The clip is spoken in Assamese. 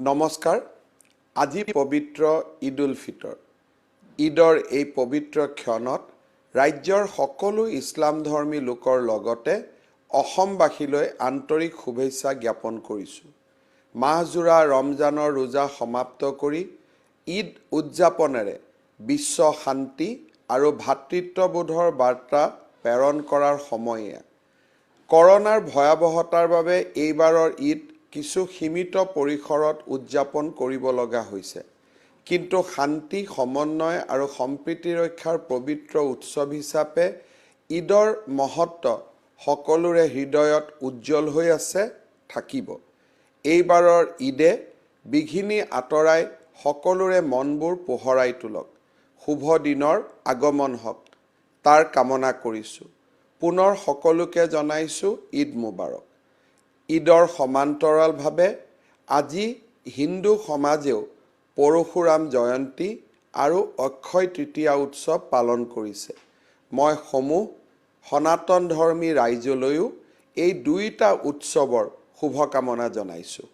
নমস্কাৰ আজি পবিত্ৰ ঈদুল ফিতৰ ঈদৰ এই পবিত্ৰ ক্ষণত ৰাজ্যৰ সকলো ইছলামধৰ্মী লোকৰ লগতে অসমবাসীলৈ আন্তৰিক শুভেচ্ছা জ্ঞাপন কৰিছোঁ মাহজোৰা ৰমজানৰ ৰোজা সমাপ্ত কৰি ঈদ উদযাপনেৰে বিশ্ব শান্তি আৰু ভাতৃত্ববোধৰ বাৰ্তা প্ৰেৰণ কৰাৰ সময়ে কৰোনাৰ ভয়াৱহতাৰ বাবে এইবাৰৰ ঈদ কিছু সীমিত পৰিসৰত উদযাপন কৰিব লগা হৈছে কিন্তু শান্তি সমন্বয় আৰু সম্প্ৰীতি ৰক্ষাৰ পবিত্ৰ উৎসৱ হিচাপে ঈদৰ মহত্ব সকলোৰে হৃদয়ত উজ্জ্বল হৈ আছে থাকিব এইবাৰৰ ঈদে বিঘিনি আঁতৰাই সকলোৰে মনবোৰ পোহৰাই তোলক শুভ দিনৰ আগমন হওক তাৰ কামনা কৰিছোঁ পুনৰ সকলোকে জনাইছোঁ ঈদ মুবাৰক ঈদৰ সমান্তৰালভাৱে আজি হিন্দু সমাজেও পৰশুৰাম জয়ন্তী আৰু অক্ষয় তৃতীয়া উৎসৱ পালন কৰিছে মই সমূহ সনাতন ধৰ্মী ৰাইজলৈও এই দুইটা উৎসৱৰ শুভকামনা জনাইছোঁ